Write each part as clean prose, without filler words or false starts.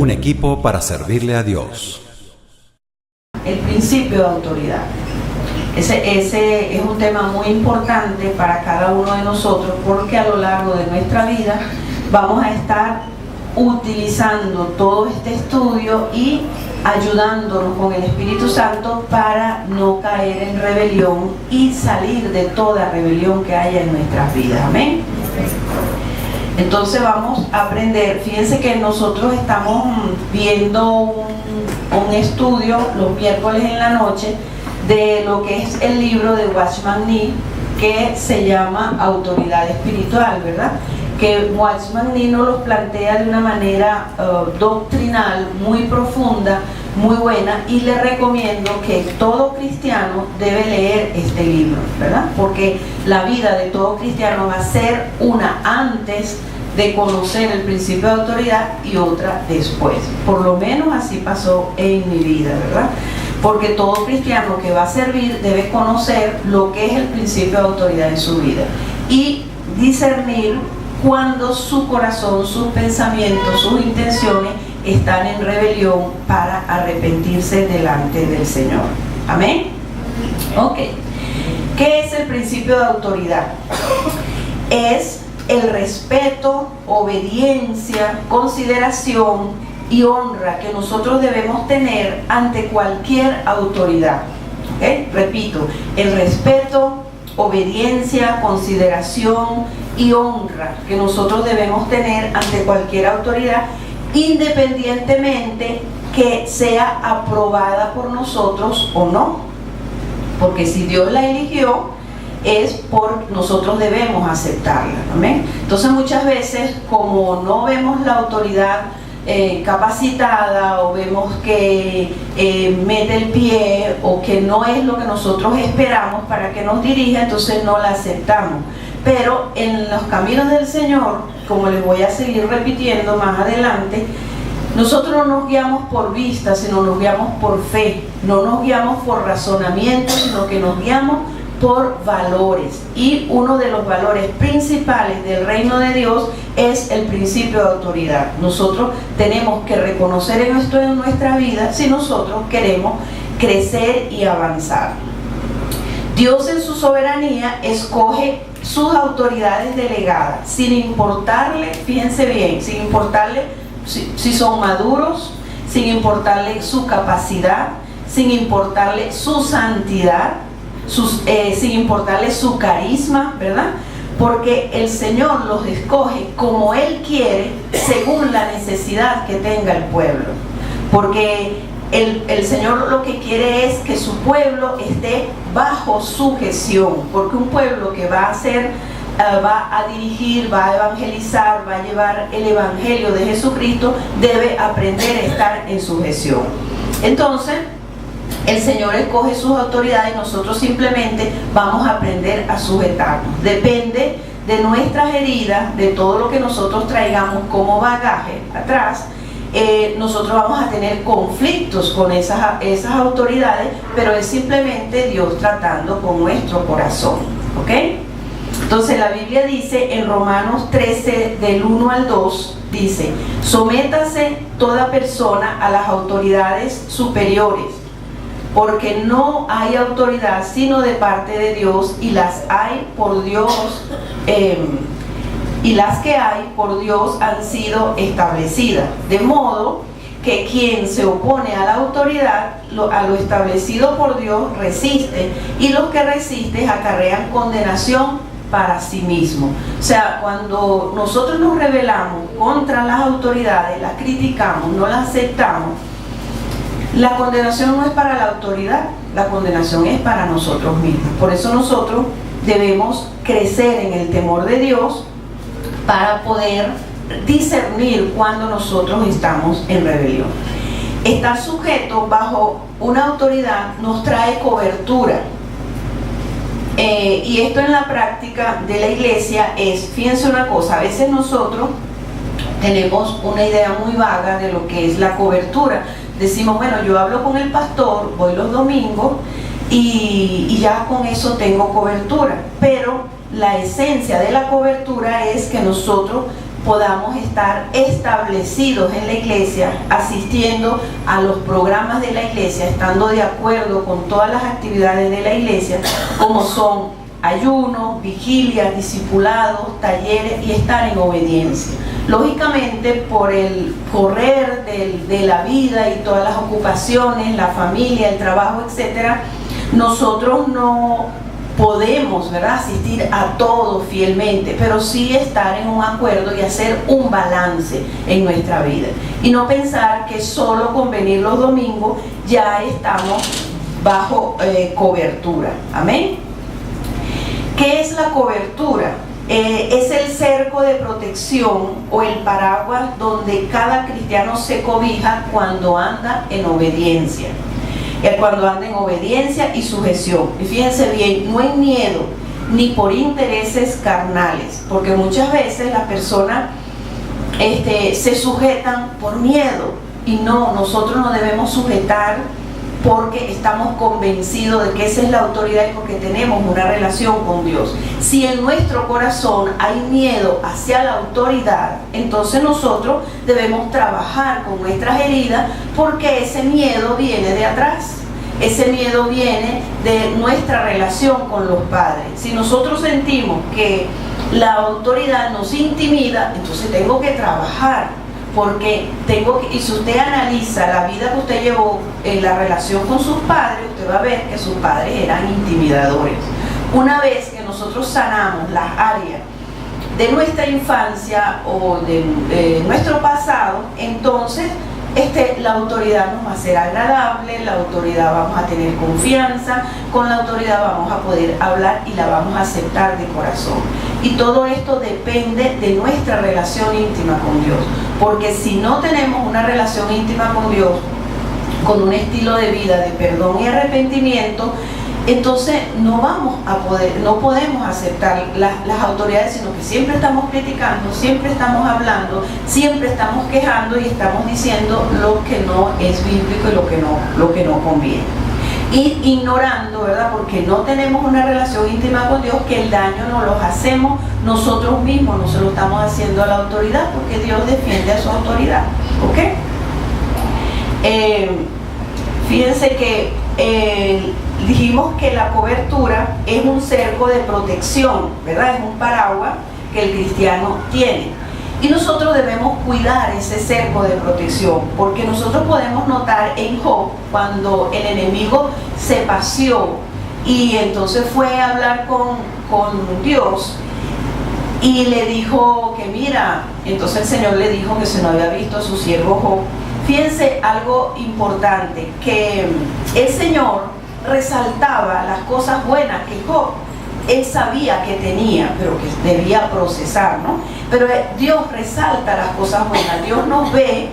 un equipo para servirle a Dios. El principio de autoridad. Ese es un tema muy importante para cada uno de nosotros, porque a lo largo de nuestra vida vamos a estar utilizando todo este estudio y ayudándonos con el Espíritu Santo para no caer en rebelión y salir de toda rebelión que haya en nuestras vidas. Amén. Entonces vamos a aprender. Fíjense que nosotros estamos viendo un estudio los miércoles en la noche de lo que es el libro de Watchman Nee, que se llama Autoridad Espiritual, ¿verdad? Que Watchman Nee nos los plantea de una manera doctrinal muy profunda, muy buena, y le recomiendo que todo cristiano debe leer este libro, ¿verdad? Porque la vida de todo cristiano va a ser una antes de conocer el principio de autoridad y otra después. Por lo menos así pasó en mi vida, ¿verdad? Porque todo cristiano que va a servir debe conocer lo que es el principio de autoridad en su vida y discernir cuando su corazón, sus pensamientos, sus intenciones están en rebelión para arrepentirse delante del Señor. ¿Amén? Ok. ¿Qué es el principio de autoridad? Es el respeto, obediencia, consideración y honra que nosotros debemos tener ante cualquier autoridad. ¿Okay? Repito, el respeto, obediencia, consideración y honra que nosotros debemos tener ante cualquier autoridad, independientemente que sea aprobada por nosotros o no. Porque si Dios la eligió, es por nosotros debemos aceptarla. ¿Amén? Entonces muchas veces, como no vemos la autoridad capacitada, o vemos que mete el pie, o que no es lo que nosotros esperamos para que nos dirija, entonces no la aceptamos. Pero en los caminos del Señor, como les voy a seguir repitiendo más adelante, nosotros no nos guiamos por vista, sino nos guiamos por fe. No nos guiamos por razonamiento, sino que nos guiamos por valores. Y uno de los valores principales del reino de Dios es el principio de autoridad. Nosotros tenemos que reconocer esto en nuestra vida si nosotros queremos crecer y avanzar. Dios en su soberanía escoge sus autoridades delegadas, sin importarle, fíjense bien, sin importarle si son maduros, sin importarle su capacidad, sin importarle su santidad, sin importarle su carisma, ¿verdad? Porque el Señor los escoge como Él quiere, según la necesidad que tenga el pueblo. Porque el Señor lo que quiere es que su pueblo esté bajo sujeción, porque un pueblo que va a dirigir, va a evangelizar, va a llevar el evangelio de Jesucristo, debe aprender a estar en sujeción. Entonces, el Señor escoge sus autoridades y nosotros simplemente vamos a aprender a sujetarnos. Depende de nuestras heridas, de todo lo que nosotros traigamos como bagaje atrás. Nosotros vamos a tener conflictos con esas autoridades, pero es simplemente Dios tratando con nuestro corazón. ¿Ok? Entonces la Biblia dice en Romanos 13, del 1 al 2, dice: sométase toda persona a las autoridades superiores, porque no hay autoridad sino de parte de Dios, y las hay por Dios, y las que hay por Dios han sido establecidas. De modo que quien se opone a la autoridad, a lo establecido por Dios, resiste, y los que resisten acarrean condenación para sí mismo. O sea, cuando nosotros nos rebelamos contra las autoridades, las criticamos, no las aceptamos, la condenación no es para la autoridad, la condenación es para nosotros mismos. Por eso nosotros debemos crecer en el temor de Dios para poder discernir cuando nosotros estamos en rebelión. Estar sujeto bajo una autoridad nos trae cobertura. Y esto en la práctica de la iglesia es, fíjense una cosa, a veces nosotros tenemos una idea muy vaga de lo que es la cobertura. Decimos, bueno, yo hablo con el pastor, voy los domingos y ya con eso tengo cobertura. Pero la esencia de la cobertura es que nosotros podamos estar establecidos en la iglesia, asistiendo a los programas de la iglesia, estando de acuerdo con todas las actividades de la iglesia, como son ayunos, vigilias, discipulados, talleres, y estar en obediencia. Lógicamente, por el correr de la vida y todas las ocupaciones, la familia, el trabajo, etcétera, nosotros no podemos, ¿verdad?, asistir a todo fielmente, pero sí estar en un acuerdo y hacer un balance en nuestra vida. Y no pensar que solo con venir los domingos ya estamos bajo cobertura. Amén. ¿Qué es la cobertura? Es el cerco de protección o el paraguas donde cada cristiano se cobija cuando anda en obediencia. Cuando anda en obediencia y sujeción. Y fíjense bien, no en miedo ni por intereses carnales, porque muchas veces las personas se sujetan por miedo, y no, nosotros nos debemos sujetar porque estamos convencidos de que esa es la autoridad y porque tenemos una relación con Dios. Si en nuestro corazón hay miedo hacia la autoridad, entonces nosotros debemos trabajar con nuestras heridas, porque ese miedo viene de atrás. Ese miedo viene de nuestra relación con los padres. Si nosotros sentimos que la autoridad nos intimida, entonces tengo que trabajar. Porque y si usted analiza la vida que usted llevó en la relación con sus padres, usted va a ver que sus padres eran intimidadores. Una vez que nosotros sanamos las áreas de nuestra infancia o de nuestro pasado, entonces la autoridad nos va a ser agradable, la autoridad vamos a tener confianza, con la autoridad vamos a poder hablar y la vamos a aceptar de corazón. Y todo esto depende de nuestra relación íntima con Dios, porque si no tenemos una relación íntima con Dios, con un estilo de vida de perdón y arrepentimiento, entonces no podemos aceptar las autoridades, sino que siempre estamos criticando, siempre estamos hablando, siempre estamos quejando y estamos diciendo lo que no es bíblico y lo que no conviene. Y ignorando, ¿verdad?, porque no tenemos una relación íntima con Dios, que el daño nos lo hacemos nosotros mismos, no se lo estamos haciendo a la autoridad, porque Dios defiende a su autoridad. ¿Ok? Fíjense que dijimos que la cobertura es un cerco de protección, ¿verdad? Es un paraguas que el cristiano tiene. Y nosotros debemos cuidar ese cerco de protección, porque nosotros podemos notar en Job, cuando el enemigo se paseó y entonces fue a hablar con Dios y le dijo que mira, entonces el Señor le dijo que se no había visto a su siervo Job. Fíjense algo importante, que el Señor resaltaba las cosas buenas que Job, él sabía que tenía, pero que debía procesar, ¿no? Pero Dios resalta las cosas buenas, Dios nos ve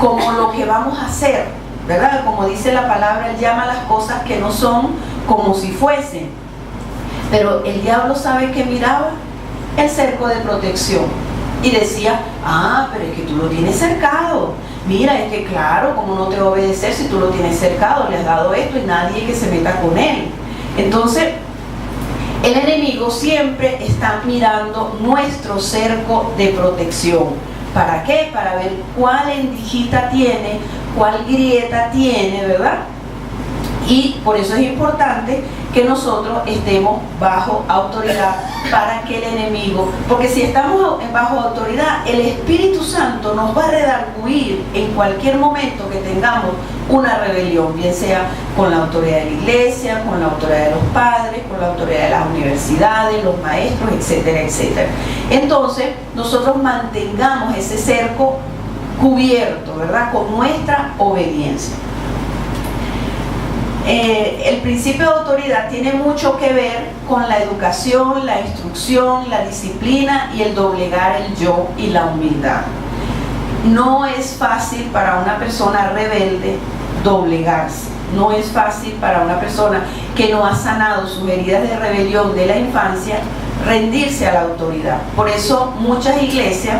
como lo que vamos a hacer, ¿verdad? Como dice la palabra, Él llama las cosas que no son como si fuesen. Pero el diablo, ¿sabe qué miraba? El cerco de protección. Y decía, pero es que tú lo tienes cercado. Mira, es que claro, ¿cómo no te va a obedecer si tú lo tienes cercado? Le has dado esto y nadie que se meta con él. Entonces, el enemigo siempre está mirando nuestro cerco de protección. ¿Para qué? Para ver cuál endijita tiene, cuál grieta tiene, ¿verdad? Y por eso es importante que nosotros estemos bajo autoridad, para que el enemigo, porque si estamos bajo autoridad, el Espíritu Santo nos va a redarguir en cualquier momento que tengamos una rebelión, bien sea con la autoridad de la iglesia, con la autoridad de los padres, con la autoridad de las universidades, los maestros, etcétera, etcétera. Entonces, nosotros mantengamos ese cerco cubierto, ¿verdad?, con nuestra obediencia. El principio de autoridad tiene mucho que ver con la educación, la instrucción, la disciplina y el doblegar el yo y la humildad. No es fácil para una persona rebelde doblegarse. No es fácil para una persona que no ha sanado sus heridas de rebelión de la infancia rendirse a la autoridad. Por eso muchas iglesias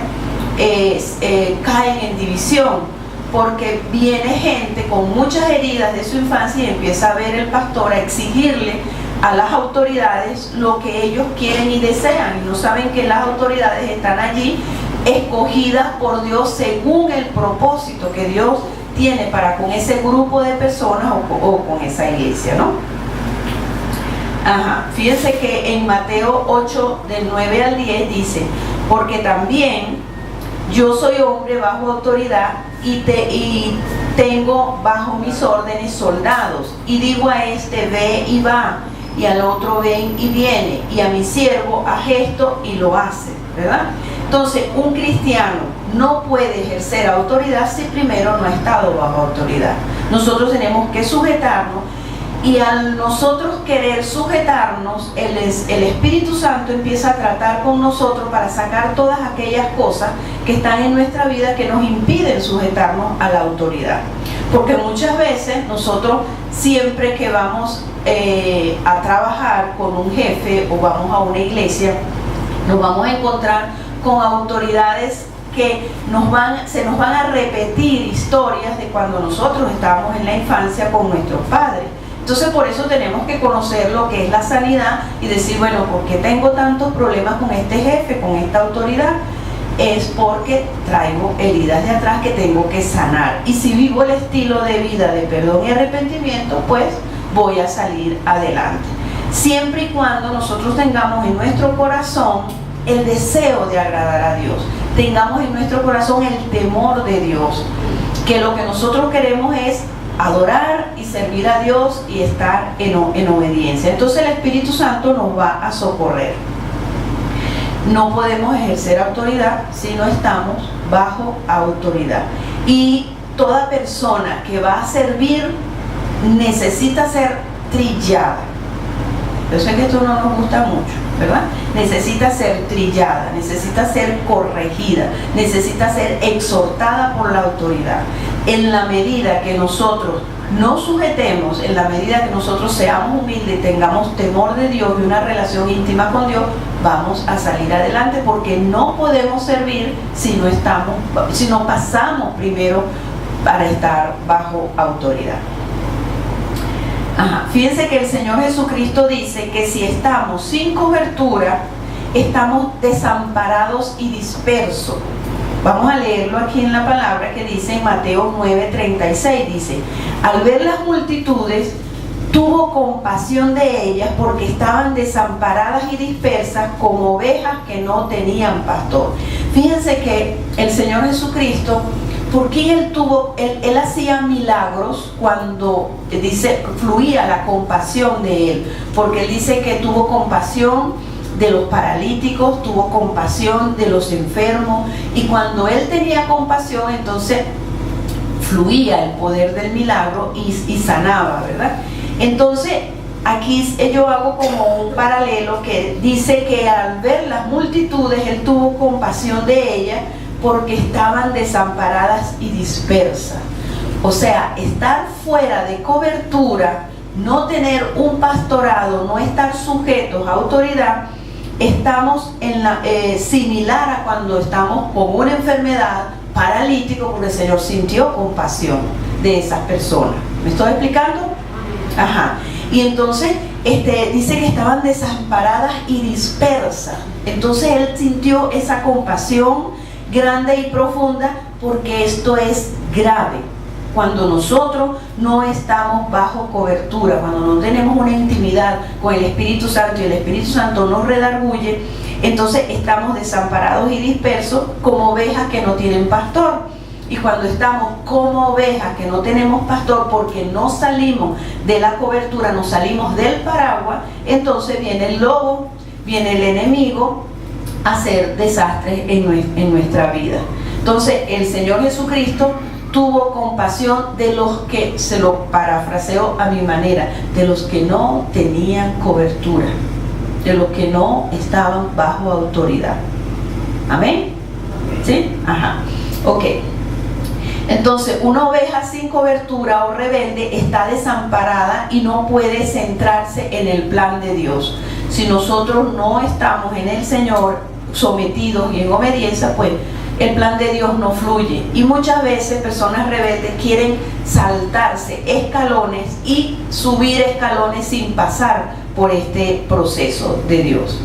caen en división, porque viene gente con muchas heridas de su infancia y empieza a ver el pastor a exigirle a las autoridades lo que ellos quieren y desean, y no saben que las autoridades están allí escogidas por Dios según el propósito que Dios tiene para con ese grupo de personas o con esa iglesia, ¿no? Fíjense que en Mateo 8, del 9 al 10 dice: porque también yo soy hombre bajo autoridad y tengo bajo mis órdenes soldados, y digo a este ve y va, y al otro ven y viene, y a mi siervo haz esto y lo hace, ¿verdad? Entonces, un cristiano no puede ejercer autoridad si primero no ha estado bajo autoridad. Nosotros tenemos que sujetarnos, y al nosotros querer sujetarnos, el Espíritu Santo empieza a tratar con nosotros para sacar todas aquellas cosas que están en nuestra vida que nos impiden sujetarnos a la autoridad. Porque muchas veces nosotros, siempre que vamos a trabajar con un jefe o vamos a una iglesia, nos vamos a encontrar con autoridades que se nos van a repetir historias de cuando nosotros estábamos en la infancia con nuestros padres. Entonces, por eso tenemos que conocer lo que es la sanidad y decir, bueno, ¿por qué tengo tantos problemas con este jefe, con esta autoridad? Es porque traigo heridas de atrás que tengo que sanar. Y si vivo el estilo de vida de perdón y arrepentimiento, pues voy a salir adelante. Siempre y cuando nosotros tengamos en nuestro corazón el deseo de agradar a Dios, tengamos en nuestro corazón el temor de Dios, que lo que nosotros queremos es adorar y servir a Dios y estar en obediencia. Entonces el Espíritu Santo nos va a socorrer. No podemos ejercer autoridad si no estamos bajo autoridad. Y toda persona que va a servir necesita ser trillada. Yo sé que esto no nos gusta mucho, ¿verdad? Necesita ser trillada, necesita ser corregida, necesita ser exhortada por la autoridad. En la medida que nosotros nos sujetemos, en la medida que nosotros seamos humildes, tengamos temor de Dios y una relación íntima con Dios, vamos a salir adelante, porque no podemos servir si no pasamos primero para estar bajo autoridad. Fíjense que el Señor Jesucristo dice que si estamos sin cobertura, estamos desamparados y dispersos. Vamos a leerlo aquí en la palabra que dice en Mateo 9:36, dice: al ver las multitudes, tuvo compasión de ellas porque estaban desamparadas y dispersas como ovejas que no tenían pastor. Fíjense que el Señor Jesucristo, porque él hacía milagros cuando dice fluía la compasión de él, porque él dice que tuvo compasión de los paralíticos, tuvo compasión de los enfermos, y cuando él tenía compasión, entonces fluía el poder del milagro y sanaba, ¿verdad? Entonces aquí yo hago como un paralelo que dice que al ver las multitudes, él tuvo compasión de ellas porque estaban desamparadas y dispersas. O sea, estar fuera de cobertura, no tener un pastorado, no estar sujetos a autoridad, estamos similar a cuando estamos con una enfermedad, paralítico, porque el Señor sintió compasión de esas personas. ¿Me estoy explicando? Y entonces dice que estaban desamparadas y dispersas. Entonces él sintió esa compasión grande y profunda, porque esto es grave. Cuando nosotros no estamos bajo cobertura, cuando no tenemos una intimidad con el Espíritu Santo y el Espíritu Santo nos redarguye, entonces estamos desamparados y dispersos como ovejas que no tienen pastor. Y cuando estamos como ovejas que no tenemos pastor, porque no salimos de la cobertura, no salimos del paraguas, entonces viene el lobo, viene el enemigo a hacer desastres en nuestra vida. Entonces el Señor Jesucristo tuvo compasión de los que, se lo parafraseo a mi manera, de los que no tenían cobertura, de los que no estaban bajo autoridad. ¿Amén? ¿Sí? Ok. Entonces, una oveja sin cobertura o rebelde está desamparada y no puede centrarse en el plan de Dios. Si nosotros no estamos en el Señor, sometidos y en obediencia, pues el plan de Dios no fluye. Y muchas veces personas rebeldes quieren saltarse escalones y subir escalones sin pasar por este proceso de Dios.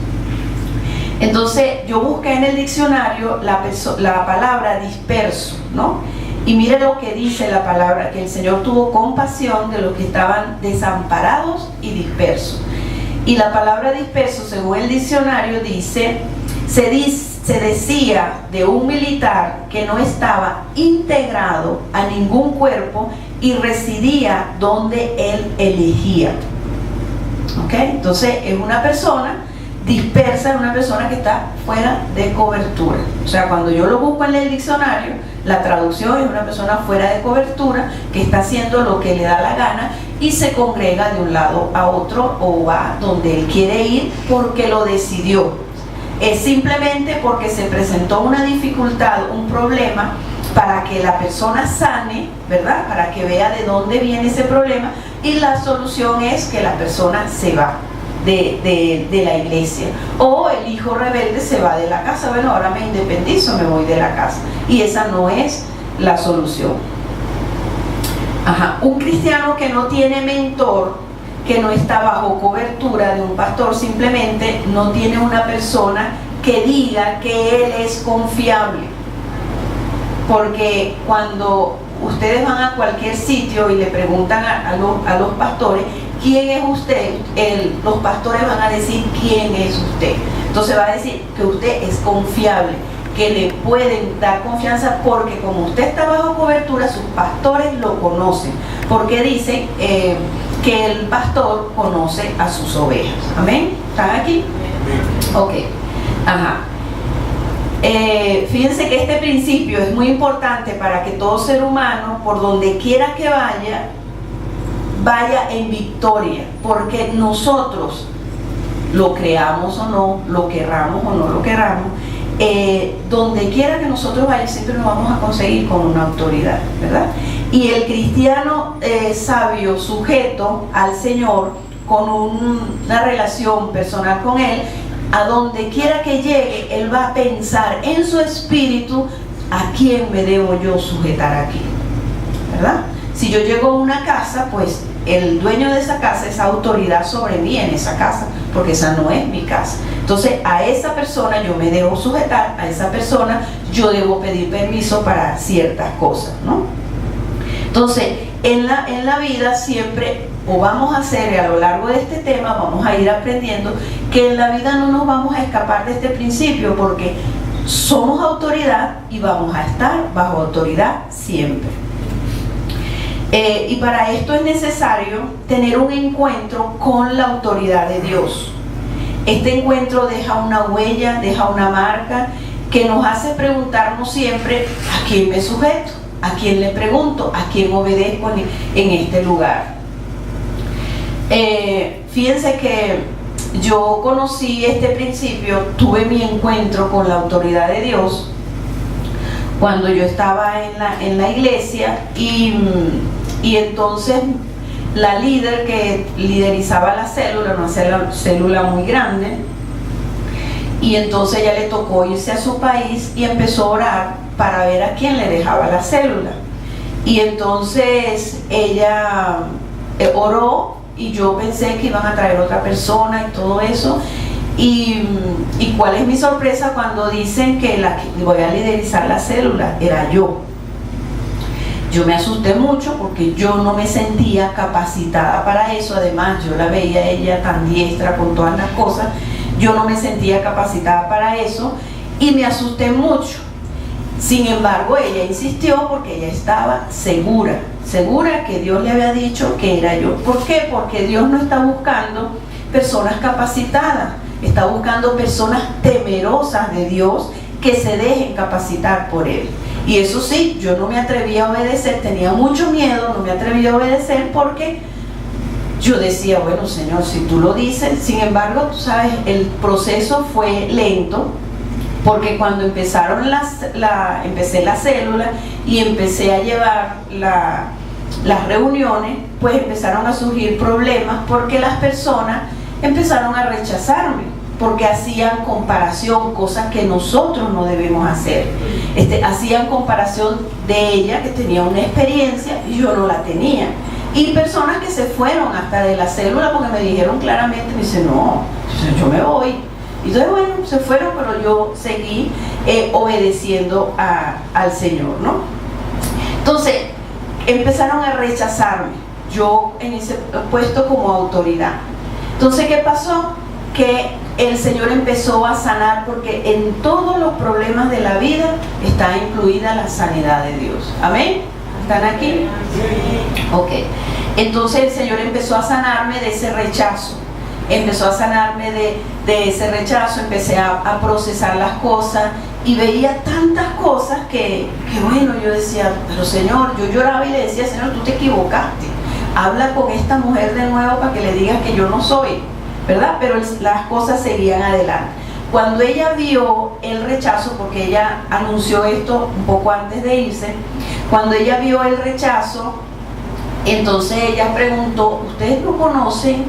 Entonces yo busqué en el diccionario la palabra disperso, ¿no? Y mire lo que dice la palabra, que el Señor tuvo compasión de los que estaban desamparados y dispersos. Y la palabra disperso, según el diccionario, dice, se decía de un militar que no estaba integrado a ningún cuerpo y residía donde él elegía. ¿Ok? Entonces es una persona dispersa, es una persona que está fuera de cobertura. O sea, cuando yo lo busco en el diccionario, la traducción es una persona fuera de cobertura que está haciendo lo que le da la gana y se congrega de un lado a otro o va donde él quiere ir porque lo decidió. Es simplemente porque se presentó una dificultad, un problema, para que la persona sane, ¿verdad? Para que vea de dónde viene ese problema, y la solución es que la persona se va de la iglesia, o el hijo rebelde se va de la casa. Bueno, ahora me independizo, me voy de la casa, y esa no es la solución. Un cristiano que no tiene mentor, que no está bajo cobertura de un pastor, simplemente no tiene una persona que diga que él es confiable. Porque cuando ustedes van a cualquier sitio y le preguntan a los pastores, ¿quién es usted? Los pastores van a decir, ¿quién es usted? Entonces va a decir que usted es confiable, que le pueden dar confianza, porque como usted está bajo cobertura, sus pastores lo conocen, porque dicen que el pastor conoce a sus ovejas. ¿Amén? ¿Están aquí? Ok. Fíjense que este principio es muy importante para que todo ser humano, por donde quiera que vaya en victoria, porque nosotros, lo creamos o no, lo querramos o no lo querramos, donde quiera que nosotros vayamos, siempre nos vamos a conseguir con una autoridad, ¿verdad? Y el cristiano sabio, sujeto al Señor, con una relación personal con Él, a donde quiera que llegue, él va a pensar en su espíritu, ¿a quién me debo yo sujetar aquí? ¿Verdad? Si yo llego a una casa, pues el dueño de esa casa es autoridad sobre mí en esa casa, porque esa no es mi casa. Entonces a esa persona yo me debo sujetar, a esa persona yo debo pedir permiso para ciertas cosas, ¿no? Entonces en la vida siempre, o vamos a hacer, y a lo largo de este tema vamos a ir aprendiendo que en la vida no nos vamos a escapar de este principio, porque somos autoridad y vamos a estar bajo autoridad siempre. Y para esto es necesario tener un encuentro con la autoridad de Dios. Este encuentro deja una huella, deja una marca que nos hace preguntarnos siempre, ¿a quién me sujeto? ¿A quién le pregunto? ¿A quién obedezco en este lugar? Fíjense que yo conocí este principio, tuve mi encuentro con la autoridad de Dios cuando yo estaba en la iglesia, y entonces la líder que liderizaba la célula, una célula muy grande, y entonces ella le tocó irse a su país y empezó a orar para ver a quién le dejaba la célula. Y entonces ella oró, y yo pensé que iban a traer otra persona y todo eso, y cuál es mi sorpresa cuando dicen que la que voy a liderizar la célula era yo. Yo me asusté mucho porque yo no me sentía capacitada para eso. Además yo la veía a ella tan diestra con todas las cosas, yo no me sentía capacitada para eso y me asusté mucho. Sin embargo, ella insistió porque ella estaba segura que Dios le había dicho que era yo. ¿Por qué? Porque Dios no está buscando personas capacitadas, está buscando personas temerosas de Dios que se dejen capacitar por Él. Y eso sí, yo no me atreví a obedecer, tenía mucho miedo, no me atreví a obedecer porque yo decía, bueno, Señor, si tú lo dices. Sin embargo, tú sabes, el proceso fue lento, porque cuando empecé la célula y empecé a llevar las reuniones, pues empezaron a surgir problemas porque las personas empezaron a rechazarme, porque hacían comparación, cosas que nosotros no debemos hacer. Hacían comparación de ella, que tenía una experiencia y yo no la tenía. Y personas que se fueron hasta de la célula porque me dijeron claramente, me dicen, no, yo me voy. Y entonces, bueno, se fueron, pero yo seguí obedeciendo al Señor, ¿no? Entonces, empezaron a rechazarme, yo en ese puesto como autoridad. Entonces, ¿qué pasó? Que el Señor empezó a sanar, porque en todos los problemas de la vida está incluida la sanidad de Dios. ¿Amén? ¿Están aquí? Ok. Entonces el Señor empezó a sanarme de ese rechazo. Empezó a sanarme de ese rechazo. Empecé a procesar las cosas y veía tantas cosas que bueno, yo decía, pero Señor, yo lloraba y le decía, Señor, tú te equivocaste. Habla con esta mujer de nuevo para que le digas que yo no soy, ¿verdad? Pero las cosas seguían adelante. Cuando ella vio el rechazo, porque ella anunció esto un poco antes de irse, cuando ella vio el rechazo, entonces ella preguntó, ¿ustedes no conocen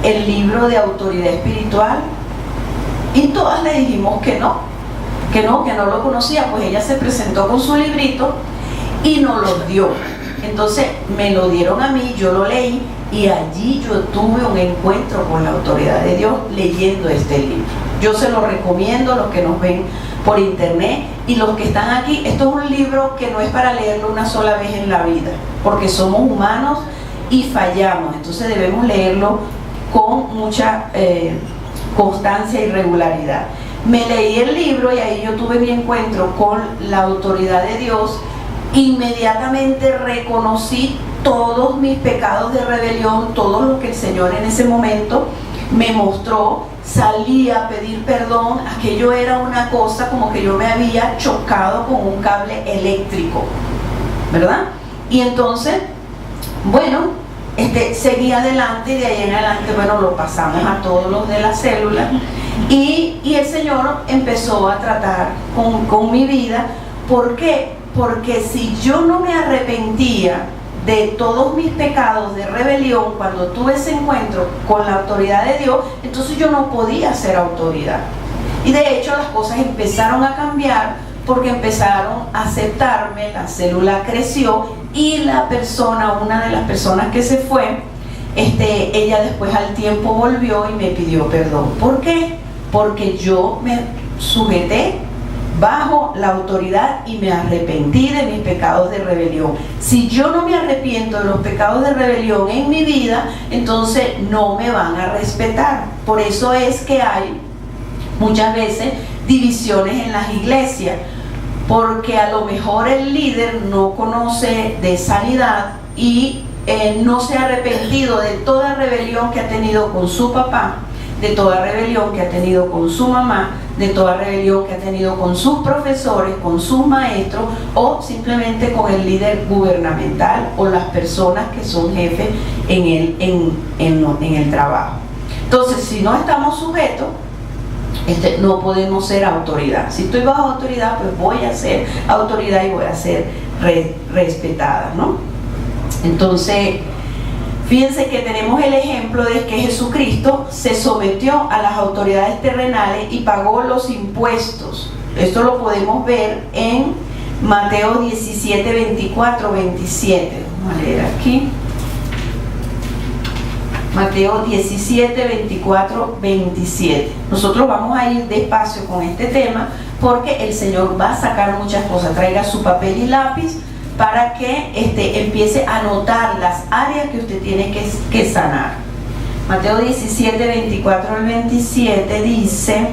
el libro de autoridad espiritual? Y todas le dijimos que no lo conocía. Pues ella se presentó con su librito y nos lo dio. Entonces me lo dieron a mí, yo lo leí y allí yo tuve un encuentro con la autoridad de Dios leyendo este libro. Yo se lo recomiendo a los que nos ven por internet y los que están aquí. Esto es un libro que no es para leerlo una sola vez en la vida, porque somos humanos y fallamos, entonces debemos leerlo con mucha constancia y regularidad. Me leí el libro y ahí yo tuve mi encuentro con la autoridad de Dios. Inmediatamente reconocí todos mis pecados de rebelión, todo lo que el Señor en ese momento me mostró. Salí a pedir perdón. Aquello era una cosa como que yo me había chocado con un cable eléctrico, ¿verdad? Y entonces, bueno, seguí adelante y de ahí en adelante, bueno, lo pasamos a todos los de la célula y el Señor empezó a tratar con mi vida. ¿Por qué? Porque si yo no me arrepentía de todos mis pecados de rebelión cuando tuve ese encuentro con la autoridad de Dios, entonces yo no podía ser autoridad. Y de hecho las cosas empezaron a cambiar porque empezaron a aceptarme, la célula creció y la persona, una de las personas que se fue, ella después al tiempo volvió y me pidió perdón. ¿Por qué? Porque yo me sujeté bajo la autoridad y me arrepentí de mis pecados de rebelión. Si yo no me arrepiento de los pecados de rebelión en mi vida, entonces no me van a respetar. Por eso es que hay muchas veces divisiones en las iglesias, porque a lo mejor el líder no conoce de sanidad y no se ha arrepentido de toda rebelión que ha tenido con su papá, de toda rebelión que ha tenido con su mamá, de toda rebelión que ha tenido con sus profesores, con sus maestros o simplemente con el líder gubernamental o las personas que son jefes en el trabajo. Entonces, si no estamos sujetos, no podemos ser autoridad. Si estoy bajo autoridad, pues voy a ser autoridad y voy a ser respetada, ¿no? Entonces, fíjense que tenemos el ejemplo de que Jesucristo se sometió a las autoridades terrenales y pagó los impuestos. Esto lo podemos ver en Mateo 17, 24, 27. Vamos a leer aquí. Mateo 17, 24, 27. Nosotros vamos a ir despacio con este tema porque el Señor va a sacar muchas cosas. Traiga su papel y lápiz para que empiece a anotar las áreas que usted tiene que sanar. Mateo 17, 24 al 27 dice,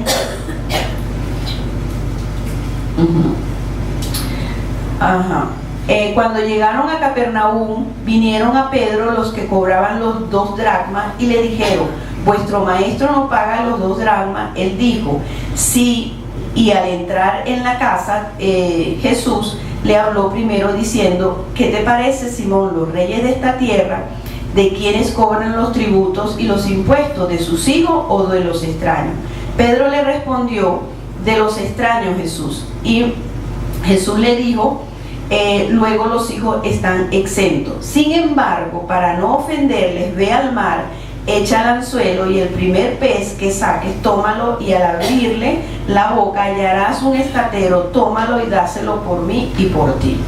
cuando llegaron a Capernaum, vinieron a Pedro los que cobraban los 2 dracmas y le dijeron, vuestro maestro no paga los 2 dracmas. Él dijo, sí, y al entrar en la casa, Jesús le habló primero diciendo, ¿qué te parece, Simón? Los reyes de esta tierra, ¿de quienes cobran los tributos y los impuestos? ¿De sus hijos o de los extraños? Pedro le respondió, de los extraños, Jesús. Y Jesús le dijo, luego los hijos están exentos. Sin embargo, para no ofenderles, ve al mar, echa al anzuelo y el primer pez que saques, tómalo, y al abrirle la boca hallarás un estatero, tómalo y dáselo por mí y por ti.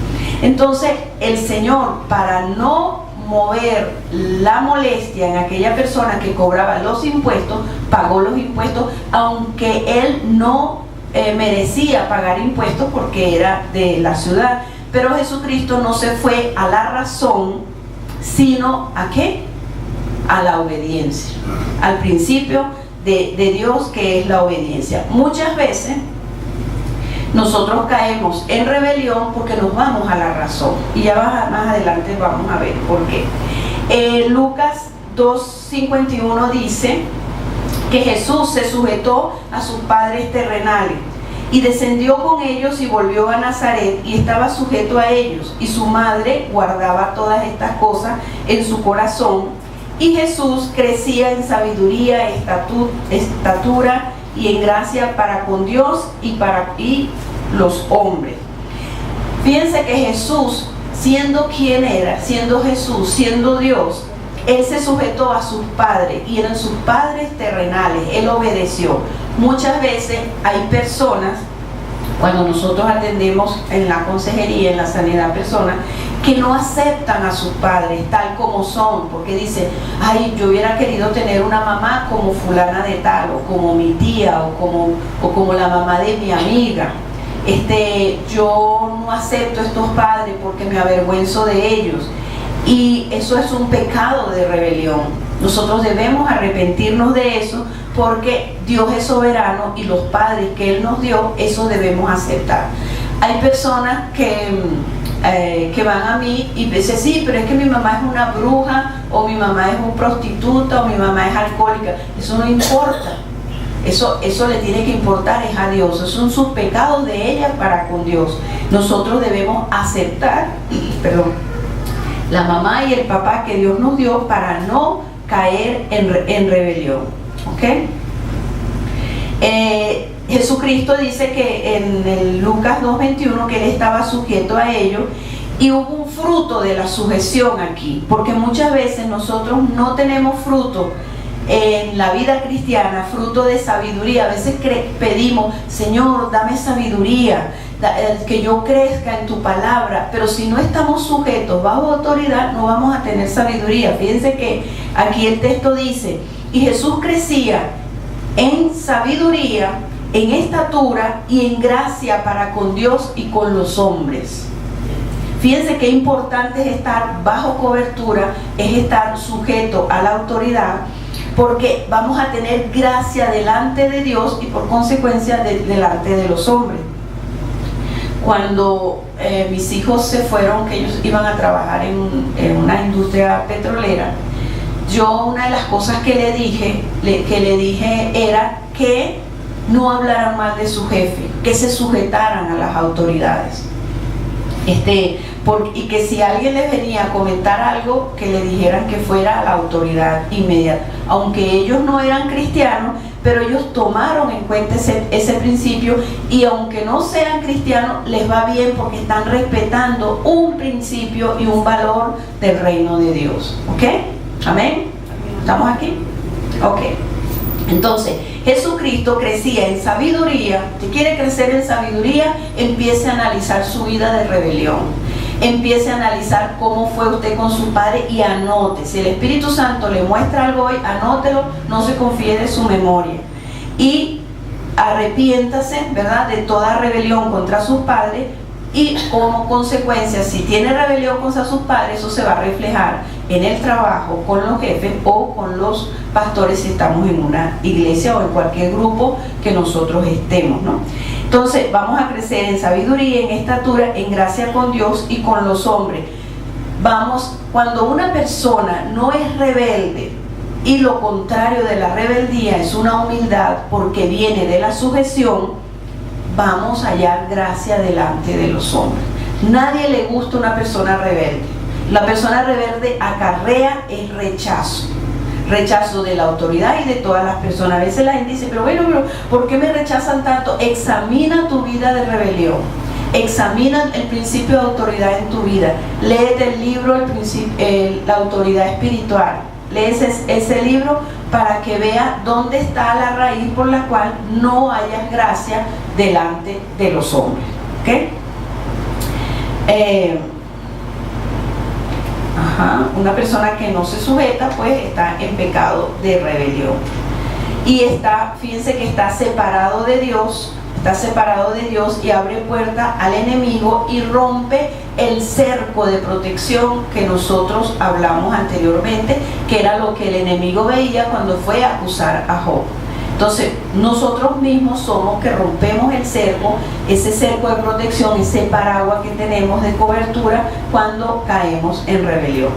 Entonces el Señor, para no mover la molestia en aquella persona que cobraba los impuestos, pagó los impuestos, aunque él no merecía pagar impuestos porque era de la ciudad. Pero Jesucristo no se fue a la razón, sino ¿a qué? A la obediencia, al principio de Dios, que es la obediencia. Muchas veces nosotros caemos en rebelión porque nos vamos a la razón, y ya más adelante vamos a ver por qué. Lucas 2:51 dice que Jesús se sujetó a sus padres terrenales y descendió con ellos y volvió a Nazaret y estaba sujeto a ellos, y su madre guardaba todas estas cosas en su corazón, y Jesús crecía en sabiduría, estatura y en gracia para con Dios y los hombres. Fíjense que Jesús, siendo quien era, siendo Jesús, siendo Dios, Él se sujetó a sus padres, y eran sus padres terrenales. Él obedeció. Muchas veces hay personas, cuando nosotros atendemos en la consejería, en la sanidad, personas que no aceptan a sus padres tal como son, porque dicen, ay, yo hubiera querido tener una mamá como fulana de tal, o como mi tía, o como la mamá de mi amiga. Yo no acepto estos padres porque me avergüenzo de ellos. Y eso es un pecado de rebelión. Nosotros debemos arrepentirnos de eso, porque Dios es soberano y los padres que Él nos dio, eso debemos aceptar. Hay personas que van a mí y dicen, sí, pero es que mi mamá es una bruja, o mi mamá es una prostituta, o mi mamá es alcohólica. Eso no importa. Eso le tiene que importar es a Dios. Esos son sus pecados de ella para con Dios. Nosotros debemos aceptar, la mamá y el papá que Dios nos dio, para no caer en rebelión. ¿Ok? Jesucristo dice que en el Lucas 2:21 que Él estaba sujeto a ellos, y hubo un fruto de la sujeción aquí, porque muchas veces nosotros no tenemos fruto en la vida cristiana, fruto de sabiduría. A veces pedimos, Señor, dame sabiduría, que yo crezca en tu palabra, pero si no estamos sujetos bajo autoridad, no vamos a tener sabiduría. Fíjense que aquí el texto dice, y Jesús crecía en sabiduría, en estatura y en gracia para con Dios y con los hombres. Fíjense qué importante es estar bajo cobertura, es estar sujeto a la autoridad, porque vamos a tener gracia delante de Dios y por consecuencia delante de los hombres. Cuando mis hijos se fueron, que ellos iban a trabajar en una industria petrolera, yo una de las cosas que le dije era que no hablaran mal de su jefe, que se sujetaran a las autoridades. Y que si alguien les venía a comentar algo, que le dijeran que fuera a la autoridad inmediata. Aunque ellos no eran cristianos, pero ellos tomaron en cuenta ese principio, y aunque no sean cristianos, les va bien porque están respetando un principio y un valor del reino de Dios. ¿Ok? ¿Amén? ¿Estamos aquí? Ok. Entonces, Jesucristo crecía en sabiduría. Si quiere crecer en sabiduría, empiece a analizar su vida de rebelión. Empiece a analizar cómo fue usted con su padre y anote. Si el Espíritu Santo le muestra algo hoy, anótelo, no se confíe de su memoria. Y arrepiéntase, ¿verdad?, de toda rebelión contra sus padres, y como consecuencia, si tiene rebelión contra sus padres, eso se va a reflejar en el trabajo, con los jefes o con los pastores si estamos en una iglesia o en cualquier grupo que nosotros estemos, ¿no? Entonces vamos a crecer en sabiduría, en estatura, en gracia con Dios y con los hombres. Cuando una persona no es rebelde, y lo contrario de la rebeldía es una humildad porque viene de la sujeción, vamos a hallar gracia delante de los hombres. Nadie le gusta una persona rebelde. La persona rebelde acarrea el rechazo de la autoridad y de todas las personas. A veces la gente dice, pero ¿por qué me rechazan tanto? Examina tu vida de rebelión. Examina el principio de autoridad en tu vida. Léete el libro, la autoridad espiritual. Lees ese libro para que veas dónde está la raíz por la cual no hayas gracia delante de los hombres. ¿Okay? Una persona que no se sujeta, pues está en pecado de rebelión. Y fíjense que está separado de Dios y abre puerta al enemigo y rompe el cerco de protección que nosotros hablamos anteriormente, que era lo que el enemigo veía cuando fue a acusar a Job. Entonces, nosotros mismos somos que rompemos el cerco, ese cerco de protección, ese paraguas que tenemos de cobertura cuando caemos en rebelión.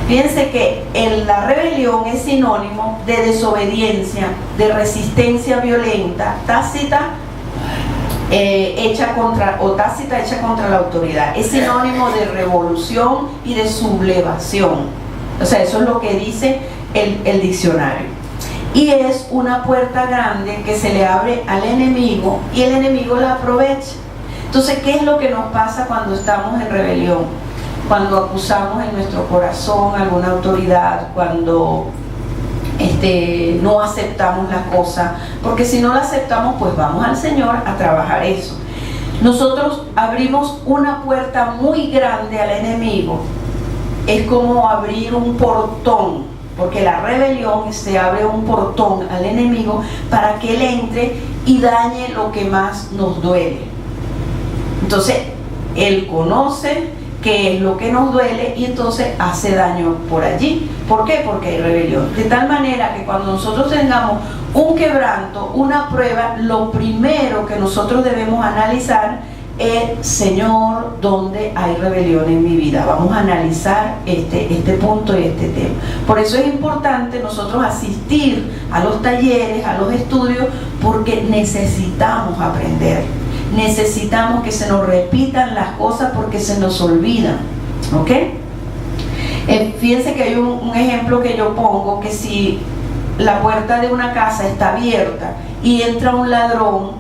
Fíjense que la rebelión es sinónimo de desobediencia, de resistencia violenta, tácita hecha contra la autoridad. Es sinónimo de revolución y de sublevación. O sea, eso es lo que dice el diccionario. Y es una puerta grande que se le abre al enemigo y el enemigo la aprovecha. Entonces, ¿qué es lo que nos pasa cuando estamos en rebelión? Cuando acusamos en nuestro corazón alguna autoridad, cuando no aceptamos las cosas, porque si no la aceptamos, pues vamos al Señor a trabajar eso. Nosotros abrimos una puerta muy grande al enemigo. Es como abrir un portón, porque la rebelión se abre un portón al enemigo para que él entre y dañe lo que más nos duele. Entonces, él conoce qué es lo que nos duele y entonces hace daño por allí. ¿Por qué? Porque hay rebelión. De tal manera que cuando nosotros tengamos un quebranto, una prueba, lo primero que nosotros debemos analizar es: Señor, ¿dónde hay rebelión en mi vida? Vamos a analizar este punto y este tema. Por eso es importante nosotros asistir a los talleres, a los estudios, porque necesitamos aprender. Necesitamos que se nos repitan las cosas porque se nos olvidan. ¿Ok? Fíjense que hay un ejemplo que yo pongo, que si la puerta de una casa está abierta y entra un ladrón,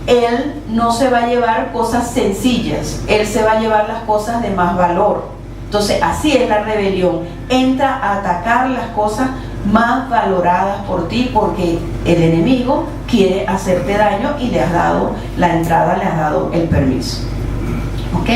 él no se va a llevar cosas sencillas, él se va a llevar las cosas de más valor. Entonces, así es la rebelión. Entra a atacar las cosas más valoradas por ti, porque el enemigo quiere hacerte daño y le has dado la entrada, le has dado el permiso. ¿Ok?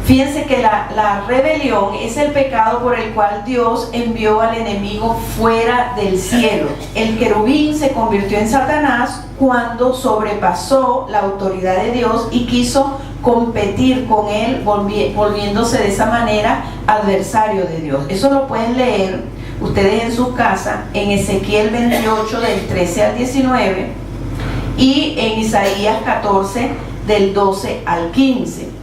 Fíjense que la rebelión es el pecado por el cual Dios envió al enemigo fuera del cielo. El querubín se convirtió en Satanás cuando sobrepasó la autoridad de Dios y quiso competir con él, volviéndose de esa manera adversario de Dios. Eso lo pueden leer ustedes en su casa en Ezequiel 28 del 13 al 19 y en Isaías 14 del 12 al 15.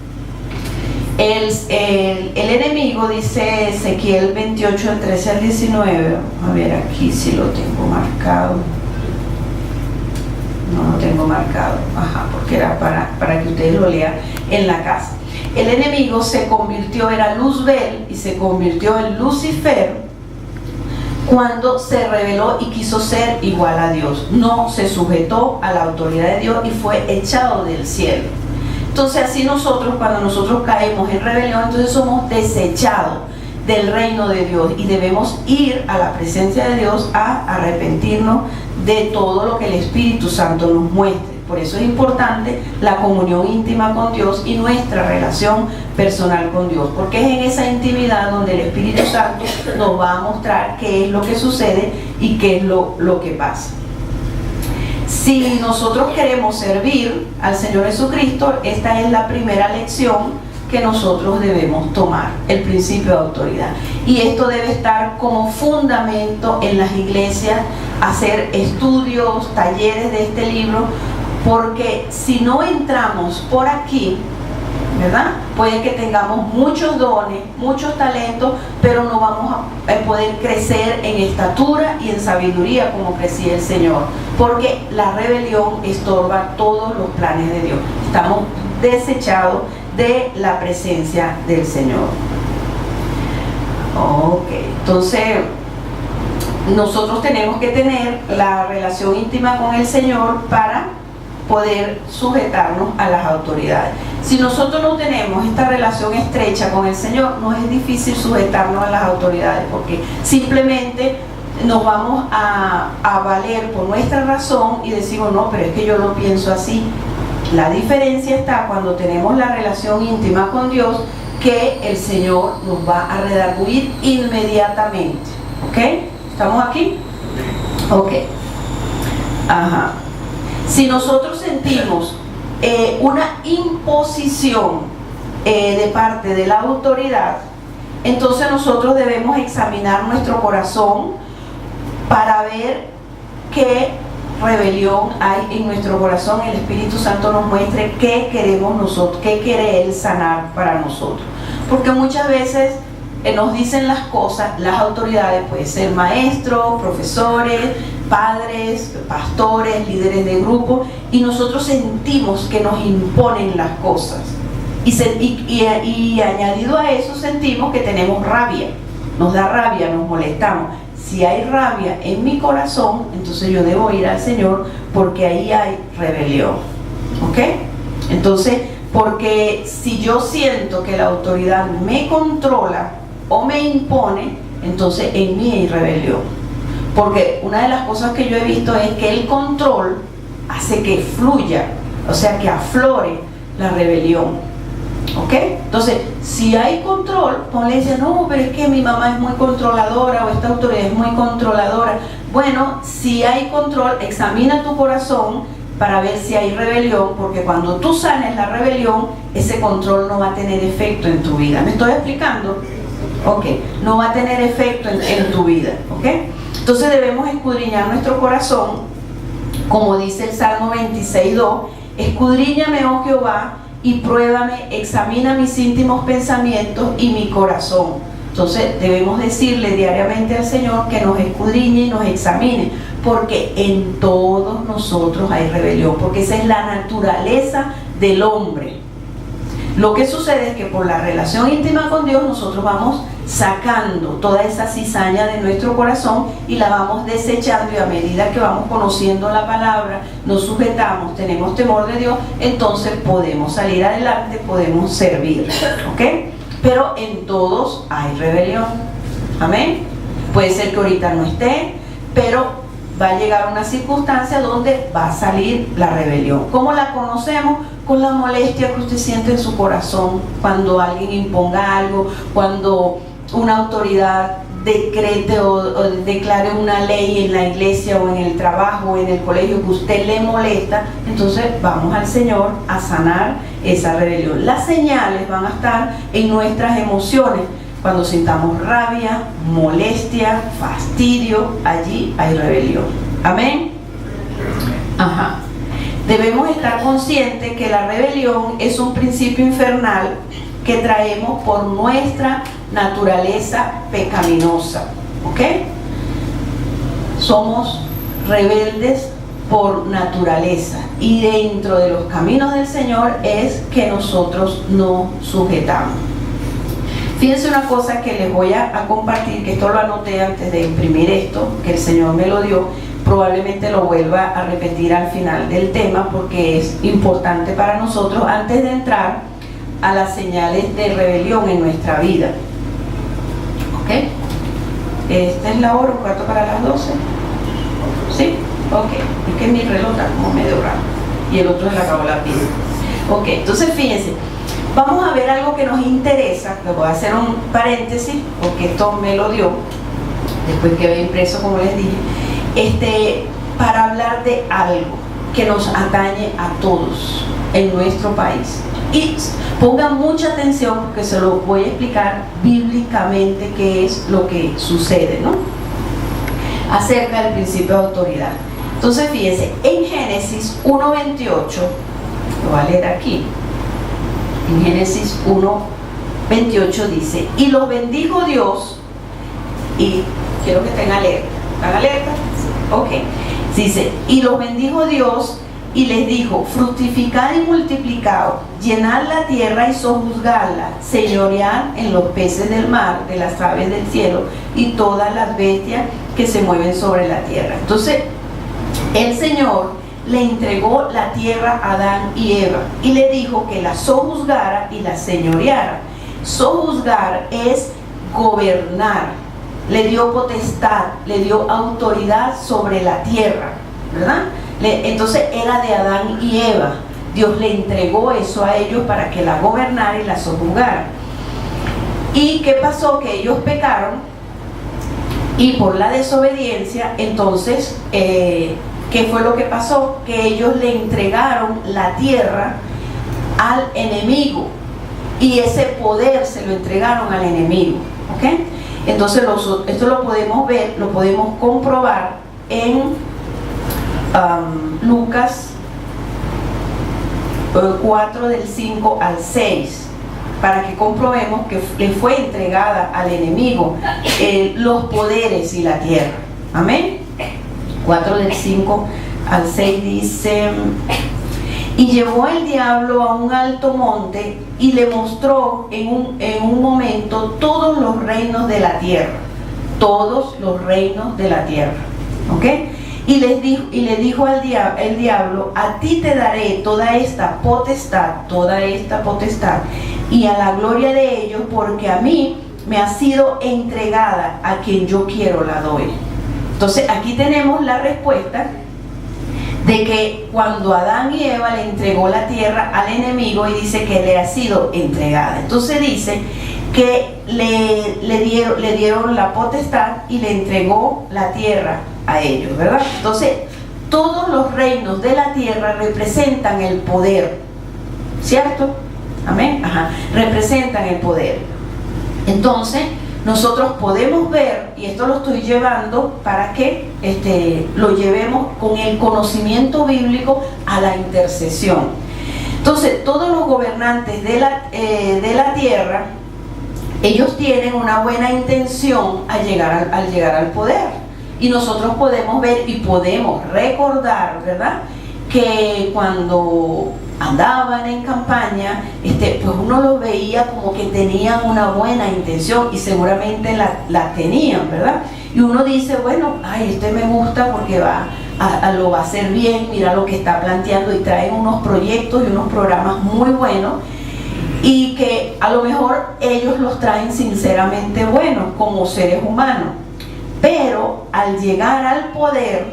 El enemigo, dice Ezequiel 28 del 13 al 19, a ver aquí si lo tengo marcado. No lo tengo marcado, porque era para que ustedes lo lean en la casa. El enemigo se convirtió, era Luzbel, y se convirtió en Lucifer cuando se rebeló y quiso ser igual a Dios. No se sujetó a la autoridad de Dios y fue echado del cielo. Entonces, así nosotros, cuando nosotros caemos en rebelión, entonces somos desechados del reino de Dios y debemos ir a la presencia de Dios a arrepentirnos de todo lo que el Espíritu Santo nos muestre. Por eso es importante la comunión íntima con Dios y nuestra relación personal con Dios, porque es en esa intimidad donde el Espíritu Santo nos va a mostrar qué es lo que sucede y qué es lo que pasa. Si nosotros queremos servir al Señor Jesucristo, esta es la primera lección que nosotros debemos tomar, el principio de autoridad. Y esto debe estar como fundamento en las iglesias, hacer estudios, talleres de este libro, porque si no entramos por aquí, ¿verdad? Puede que tengamos muchos dones, muchos talentos, pero no vamos a poder crecer en estatura y en sabiduría como crecía el Señor, porque la rebelión estorba todos los planes de Dios. Estamos desechados de la presencia del Señor. Ok, entonces nosotros tenemos que tener la relación íntima con el Señor para poder sujetarnos a las autoridades. Si nosotros no tenemos esta relación estrecha con el Señor, nos es difícil sujetarnos a las autoridades, porque simplemente nos vamos a valer por nuestra razón y decimos: no, pero es que yo lo pienso así. La diferencia está cuando tenemos la relación íntima con Dios, que el Señor nos va a redarguir inmediatamente. ¿Ok? ¿Estamos aquí? Ok. Ajá. Si nosotros sentimos una imposición de parte de la autoridad, entonces nosotros debemos examinar nuestro corazón para ver qué rebelión hay en nuestro corazón. El Espíritu Santo nos muestre qué queremos nosotros, qué quiere Él sanar para nosotros. Porque muchas veces nos dicen las cosas, las autoridades, pueden ser maestros, profesores, padres, pastores, líderes de grupo, y nosotros sentimos que nos imponen las cosas. Y añadido a eso sentimos que tenemos rabia, nos da rabia, nos molestamos. Si hay rabia en mi corazón, entonces yo debo ir al Señor, porque ahí hay rebelión. ¿Ok? Entonces, porque si yo siento que la autoridad me controla o me impone, entonces en mí hay rebelión. Porque una de las cosas que yo he visto es que el control hace que fluya, o sea, que aflore la rebelión. ¿Ok? Entonces, si hay control, pues le dice, no, pero es que mi mamá es muy controladora o esta autoridad es muy controladora. Bueno, si hay control, examina tu corazón para ver si hay rebelión, porque cuando tú sanes la rebelión, ese control no va a tener efecto en tu vida. ¿Me estoy explicando? Ok, no va a tener efecto en tu vida. ¿Ok? Entonces debemos escudriñar nuestro corazón, como dice el Salmo 26:2, escudriñame, oh Jehová, y pruébame, examina mis íntimos pensamientos y mi corazón. Entonces debemos decirle diariamente al Señor que nos escudriñe y nos examine, porque en todos nosotros hay rebelión, porque esa es la naturaleza del hombre. Lo que sucede es que por la relación íntima con Dios nosotros vamos sacando toda esa cizaña de nuestro corazón y la vamos desechando, y a medida que vamos conociendo la palabra, nos sujetamos, tenemos temor de Dios, entonces podemos salir adelante, podemos servir. ¿Ok? Pero en todos hay rebelión. Amén. Puede ser que ahorita no esté, pero va a llegar una circunstancia donde va a salir la rebelión. ¿Cómo la conocemos? Con la molestia que usted siente en su corazón cuando alguien imponga algo, cuando una autoridad decrete o declare una ley en la iglesia o en el trabajo o en el colegio que usted le molesta. Entonces vamos al Señor a sanar esa rebelión. Las señales van a estar en nuestras emociones. Cuando sintamos rabia, molestia, fastidio, allí hay rebelión. Amén. Ajá. Debemos estar conscientes que la rebelión es un principio infernal que traemos por nuestra naturaleza pecaminosa. ¿Ok? Somos rebeldes por naturaleza, y dentro de los caminos del Señor es que nosotros nos sujetamos. Fíjense una cosa que les voy a compartir, que esto lo anoté antes de imprimir esto, que el Señor me lo dio. Probablemente lo vuelva a repetir al final del tema, porque es importante para nosotros antes de entrar a las señales de rebelión en nuestra vida. ¿Ok? Esta es la hora, un cuarto para las 12. ¿Sí? Ok. Es que mi reloj está como medio raro y el otro se le acabó la pila. Ok, entonces fíjense, vamos a ver algo que nos interesa. Le voy a hacer un paréntesis porque esto me lo dio después que había impreso, como les dije, para hablar de algo que nos atañe a todos en nuestro país. Y pongan mucha atención porque se lo voy a explicar bíblicamente qué es lo que sucede, ¿no? Acerca del principio de autoridad. Entonces fíjense, en Génesis 1:28, lo voy a leer aquí. En Génesis 1:28 dice, y los bendijo Dios, y quiero que estén alerta. ¿Están alerta? Ok. Dice, y los bendijo Dios y les dijo, fructificad y multiplicaos, llenad la tierra y sojuzgadla, señoread en los peces del mar, de las aves del cielo y todas las bestias que se mueven sobre la tierra. Entonces, el Señor le entregó la tierra a Adán y Eva y le dijo que la sojuzgara y la señoreara. Sojuzgar es gobernar. Le dio potestad, le dio autoridad sobre la tierra, ¿verdad? Entonces era de Adán y Eva. Dios le entregó eso a ellos para que la gobernara y la sojuzgara. ¿Y qué pasó? Que ellos pecaron y por la desobediencia, entonces, ¿qué fue lo que pasó? Que ellos le entregaron la tierra al enemigo y ese poder se lo entregaron al enemigo, ¿ok? Entonces esto lo podemos ver, lo podemos comprobar en Lucas 4 del 5 al 6, para que comprobemos que le fue entregada al enemigo los poderes y la tierra. Amén. 4 del 5 al 6 dice: y llevó el diablo a un alto monte y le mostró en un momento todos los reinos de la tierra. Todos los reinos de la tierra. ¿Ok? Y le dijo el diablo: a ti te daré toda esta potestad, y a la gloria de ellos, porque a mí me ha sido entregada, a quien yo quiero la doy. Entonces aquí tenemos la respuesta de que cuando Adán y Eva le entregó la tierra al enemigo, y dice que le ha sido entregada. Entonces dice que le dieron la potestad y le entregó la tierra a ellos, ¿verdad? Entonces todos los reinos de la tierra representan el poder, ¿cierto? Amén. Ajá. Representan el poder. Entonces nosotros podemos ver, y esto lo estoy llevando para que lo llevemos con el conocimiento bíblico a la intercesión. Entonces todos los gobernantes de la tierra, ellos tienen una buena intención al llegar al poder. Y nosotros podemos ver y podemos recordar, ¿verdad?, que cuando andaban en campaña, pues uno los veía como que tenían una buena intención, y seguramente la tenían, ¿verdad? Y uno dice, bueno, ay, me gusta porque lo va a hacer bien, mira lo que está planteando, y traen unos proyectos y unos programas muy buenos, y que a lo mejor ellos los traen sinceramente buenos como seres humanos. Pero al llegar al poder,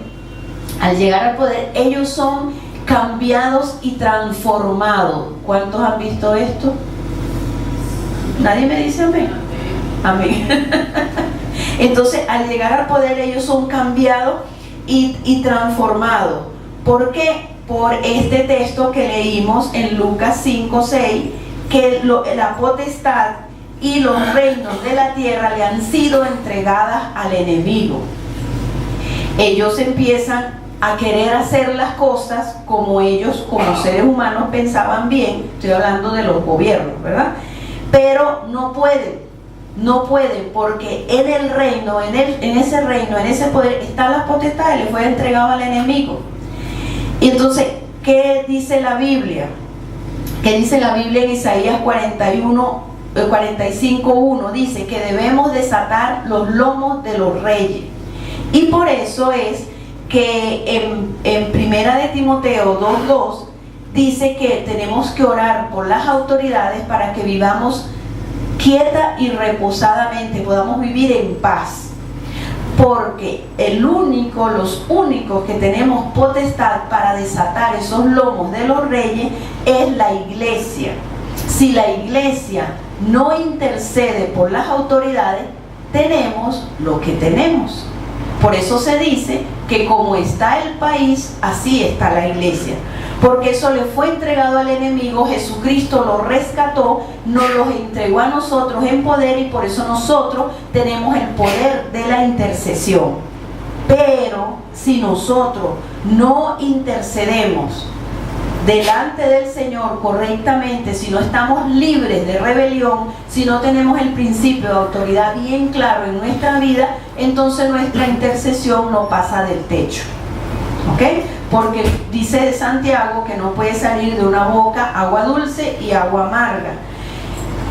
ellos son cambiados y transformados. ¿Cuántos han visto esto? ¿Nadie me dice amén? Amén. Entonces, al llegar al poder, ellos son cambiados y transformados. ¿Por qué? Por este texto que leímos en Lucas 5:6, que la potestad y los reinos de la tierra le han sido entregadas al enemigo. Ellos empiezan a querer hacer las cosas como ellos, como seres humanos, pensaban bien. Estoy hablando de los gobiernos, ¿verdad? Pero no pueden, porque en el reino, en ese poder está la potestad, le fue entregado al enemigo. Y entonces, ¿qué dice la Biblia? ¿Qué dice la Biblia en Isaías 45:1? Dice que debemos desatar los lomos de los reyes. Y por eso es que en Primera de Timoteo 2:2 dice que tenemos que orar por las autoridades para que vivamos quieta y reposadamente, podamos vivir en paz. Porque los únicos que tenemos potestad para desatar esos lomos de los reyes es la iglesia. Si la iglesia no intercede por las autoridades, tenemos lo que tenemos. Por eso se dice que como está el país, así está la iglesia. Porque eso le fue entregado al enemigo, Jesucristo lo rescató, nos los entregó a nosotros en poder, y por eso nosotros tenemos el poder de la intercesión. Pero si nosotros no intercedemos delante del Señor correctamente, si no estamos libres de rebelión, si no tenemos el principio de autoridad bien claro en nuestra vida, entonces nuestra intercesión no pasa del techo. ¿Ok? Porque dice Santiago que no puede salir de una boca agua dulce y agua amarga.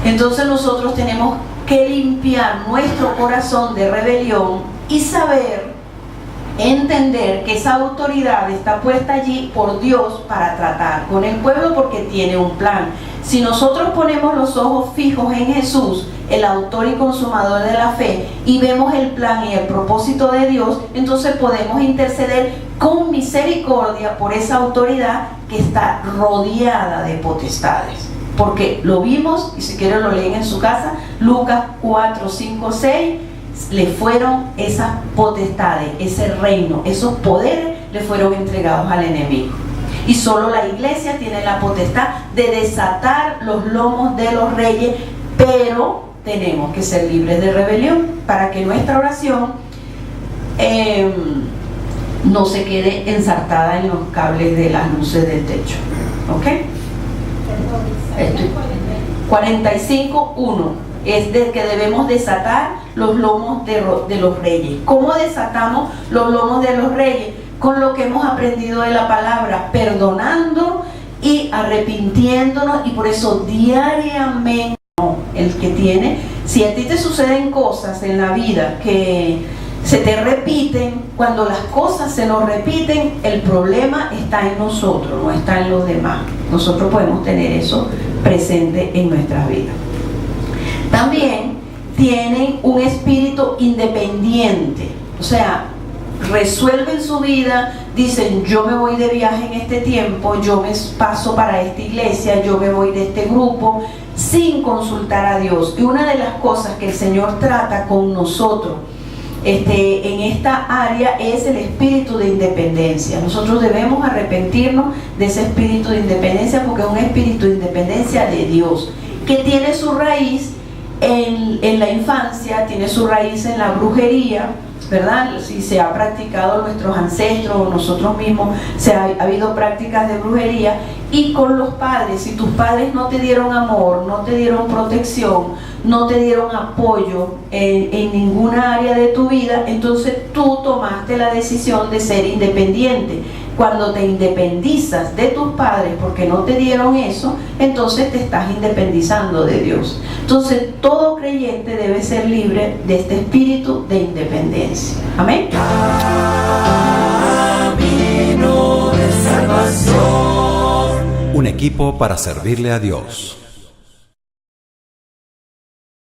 Entonces nosotros tenemos que limpiar nuestro corazón de rebelión y entender que esa autoridad está puesta allí por Dios para tratar con el pueblo, porque tiene un plan. Si nosotros ponemos los ojos fijos en Jesús, el autor y consumador de la fe, y vemos el plan y el propósito de Dios, entonces podemos interceder con misericordia por esa autoridad que está rodeada de potestades. Porque lo vimos, y si quieren lo leen en su casa, Lucas 4, 5, 6, le fueron esas potestades, ese reino, esos poderes le fueron entregados al enemigo. Y solo la iglesia tiene la potestad de desatar los lomos de los reyes, pero tenemos que ser libres de rebelión para que nuestra oración no se quede ensartada en los cables de las luces del techo. ¿Ok? 45.1 es de que debemos desatar los lomos de los reyes. ¿Cómo desatamos los lomos de los reyes? Con lo que hemos aprendido de la palabra, perdonando y arrepintiéndonos, y por eso diariamente el que tiene, si a ti te suceden cosas en la vida que se te repiten, cuando las cosas se nos repiten, el problema está en nosotros, no está en los demás. Nosotros podemos tener eso presente en nuestras vidas. También tienen un espíritu independiente, o sea, resuelven su vida, dicen: yo me voy de viaje en este tiempo, yo me paso para esta iglesia, yo me voy de este grupo, sin consultar a Dios. Y una de las cosas que el Señor trata con nosotros en esta área es el espíritu de independencia. Nosotros debemos arrepentirnos de ese espíritu de independencia, porque es un espíritu de independencia de Dios, que tiene su raíz en la infancia, tiene su raíz en la brujería, ¿verdad? Si se ha practicado nuestros ancestros o nosotros mismos, ha habido prácticas de brujería. Y con los padres, si tus padres no te dieron amor, no te dieron protección, no te dieron apoyo en ninguna área de tu vida, entonces tú tomaste la decisión de ser independiente. Cuando te independizas de tus padres porque no te dieron eso, entonces te estás independizando de Dios. Entonces todo creyente debe ser libre de este espíritu de independencia. Amén. Un equipo para servirle a Dios.